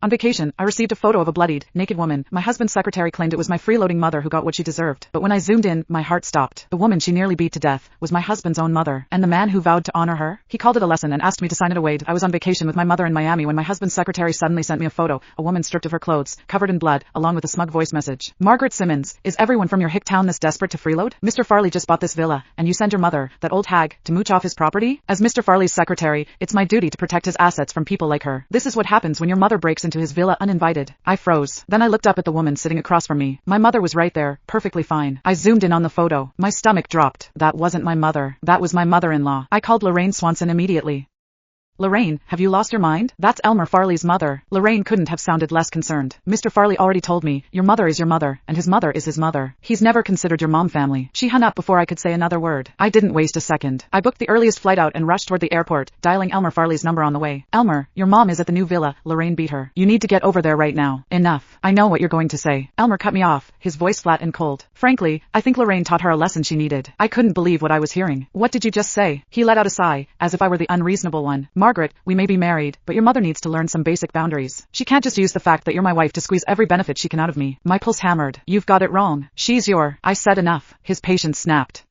On vacation, I received a photo of a bloodied, naked woman. My husband's secretary claimed it was my freeloading mother who got what she deserved. But when I zoomed in, my heart stopped. The woman she nearly beat to death was my husband's own mother. And the man who vowed to honor her? He called it a lesson and asked me to sign it away. I was on vacation with my mother in Miami when my husband's secretary suddenly sent me a photo, a woman stripped of her clothes, covered in blood, along with a smug voice message. Margaret Simmons, is everyone from your hick town this desperate to freeload? Mr. Farley just bought this villa, and you send your mother, that old hag, to mooch off his property? As Mr. Farley's secretary, it's my duty to protect his assets from people like her. This is what happens when your mother breaks into his villa uninvited. I froze. Then I looked up at the woman sitting across from me. My mother was right there, perfectly fine. I zoomed in on the photo. My stomach dropped. That wasn't my mother. That was my mother-in-law. I called Lorraine Swanson immediately. Lorraine, have you lost your mind? That's Elmer Farley's mother. Lorraine couldn't have sounded less concerned. Mr. Farley already told me, your mother is your mother, and his mother is his mother. He's never considered your mom family. She hung up before I could say another word. I didn't waste a second. I booked the earliest flight out and rushed toward the airport, dialing Elmer Farley's number on the way. Elmer, your mom is at the new villa. Lorraine beat her. You need to get over there right now. Enough. I know what you're going to say. Elmer cut me off, his voice flat and cold. Frankly, I think Lorraine taught her a lesson she needed. I couldn't believe what I was hearing. What did you just say? He let out a sigh, as if I were the unreasonable one. Margaret, we may be married, but your mother needs to learn some basic boundaries. She can't just use the fact that you're my wife to squeeze every benefit she can out of me. My pulse hammered. You've got it wrong. She's your... I said enough. His patience snapped.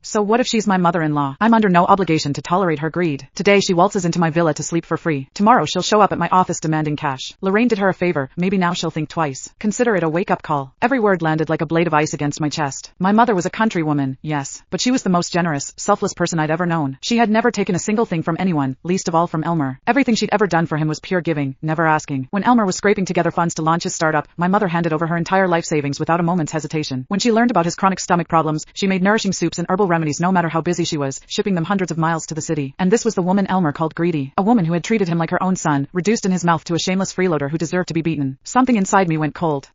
So what if she's my mother-in-law? I'm under no obligation to tolerate her greed. Today she waltzes into my villa to sleep for free. Tomorrow she'll show up at my office demanding cash. Lorraine did her a favor. Maybe now she'll think twice. Consider it a wake-up call. Every word landed like a blade of ice against my chest. My mother was a country woman, yes, but she was the most generous, selfless person I'd ever known. She had never taken a single thing from anyone, least of all from Elmer. Everything she'd ever done for him was pure giving, never asking. When Elmer was scraping together funds to launch his startup, my mother handed over her entire life savings without a moment's hesitation. When she learned about his chronic stomach problems, she made nourishing soups and herbal remedies no matter how busy she was, shipping them hundreds of miles to the city. And this was the woman Elmer called greedy. A woman who had treated him like her own son, reduced in his mouth to a shameless freeloader who deserved to be beaten. Something inside me went cold.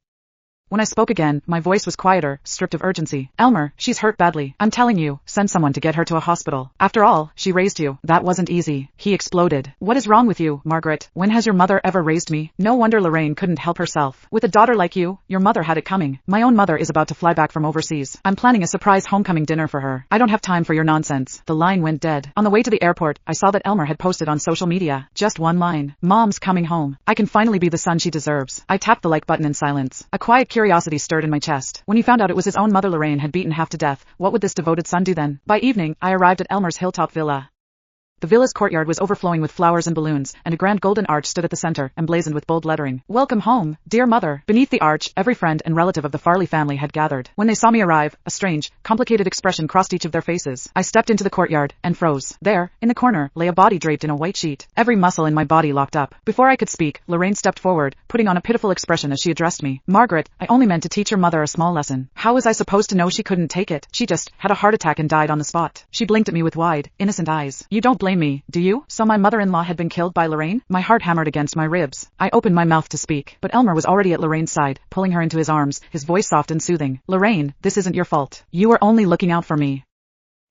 When I spoke again, my voice was quieter, stripped of urgency. Elmer, she's hurt badly. I'm telling you, send someone to get her to a hospital. After all, she raised you. That wasn't easy. He exploded. What is wrong with you, Margaret? When has your mother ever raised me? No wonder Lorraine couldn't help herself. With a daughter like you, your mother had it coming. My own mother is about to fly back from overseas. I'm planning a surprise homecoming dinner for her. I don't have time for your nonsense. The line went dead. On the way to the airport, I saw that Elmer had posted on social media. Just one line. Mom's coming home. I can finally be the son she deserves. I tapped the like button in silence. A quiet curiosity stirred in my chest. When he found out it was his own mother Lorraine had beaten half to death, what would this devoted son do then? By evening, I arrived at Elmer's hilltop villa. The villa's courtyard was overflowing with flowers and balloons, and a grand golden arch stood at the center, emblazoned with bold lettering. Welcome home, dear mother. Beneath the arch, every friend and relative of the Farley family had gathered. When they saw me arrive, a strange, complicated expression crossed each of their faces. I stepped into the courtyard, and froze. There, in the corner, lay a body draped in a white sheet. Every muscle in my body locked up. Before I could speak, Lorraine stepped forward, putting on a pitiful expression as she addressed me. Margaret, I only meant to teach your mother a small lesson. How was I supposed to know she couldn't take it? She just had a heart attack and died on the spot. She blinked at me with wide, innocent eyes. You don't blame me, do you? So my mother-in-law had been killed by Lorraine? My heart hammered against my ribs. I opened my mouth to speak, but Elmer was already at Lorraine's side, pulling her into his arms, his voice soft and soothing. Lorraine, this isn't your fault. You were only looking out for me.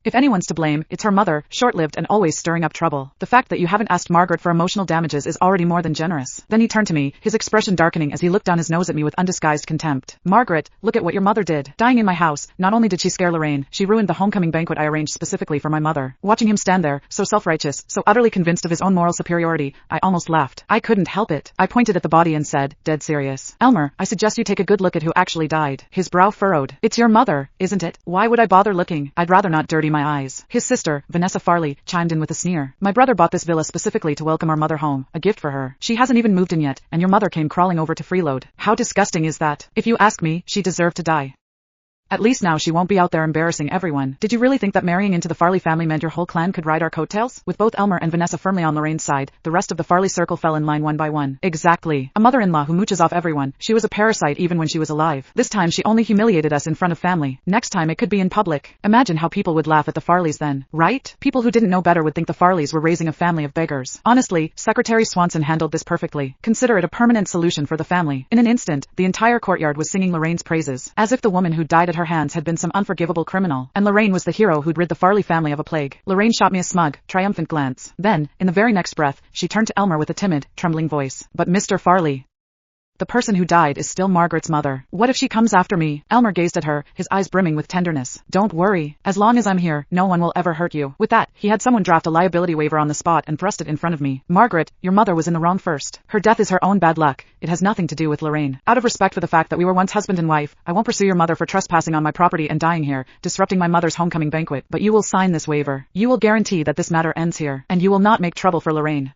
If anyone's to blame, it's her mother, short-lived and always stirring up trouble. The fact that you haven't asked Margaret for emotional damages is already more than generous. Then he turned to me, his expression darkening as he looked down his nose at me with undisguised contempt. Margaret, look at what your mother did. Dying in my house, not only did she scare Lorraine, she ruined the homecoming banquet I arranged specifically for my mother. Watching him stand there, so self-righteous, so utterly convinced of his own moral superiority, I almost laughed. I couldn't help it. I pointed at the body and said, dead serious. Elmer, I suggest you take a good look at who actually died. His brow furrowed. It's your mother, isn't it? Why would I bother looking? I'd rather not dirty my eyes. His sister, Vanessa Farley, chimed in with a sneer. My brother bought this villa specifically to welcome our mother home, a gift for her. She hasn't even moved in yet, and your mother came crawling over to freeload. How disgusting is that? If you ask me, she deserved to die. At least now she won't be out there embarrassing everyone. Did you really think that marrying into the Farley family meant your whole clan could ride our coattails? With both Elmer and Vanessa firmly on Lorraine's side, the rest of the Farley circle fell in line one by one. Exactly. A mother-in-law who mooches off everyone. She was a parasite even when she was alive. This time she only humiliated us in front of family. Next time it could be in public. Imagine how people would laugh at the Farleys then, right? People who didn't know better would think the Farleys were raising a family of beggars. Honestly, Secretary Swanson handled this perfectly. Consider it a permanent solution for the family. In an instant, the entire courtyard was singing Lorraine's praises, as if the woman who died at her hands had been some unforgivable criminal, and Lorraine was the hero who'd rid the Farley family of a plague. Lorraine shot me a smug, triumphant glance. Then, in the very next breath, she turned to Elmer with a timid, trembling voice. But Mr. Farley, The person who died is still Margaret's mother. What if she comes after me? Elmer gazed at her, his eyes brimming with tenderness. Don't worry. As long as I'm here, no one will ever hurt you. With that, he had someone draft a liability waiver on the spot and thrust it in front of me. Margaret, your mother was in the wrong first. Her death is her own bad luck. It has nothing to do with Lorraine. Out of respect for the fact that we were once husband and wife, I won't pursue your mother for trespassing on my property and dying here, disrupting my mother's homecoming banquet. But you will sign this waiver. You will guarantee that this matter ends here, and you will not make trouble for Lorraine.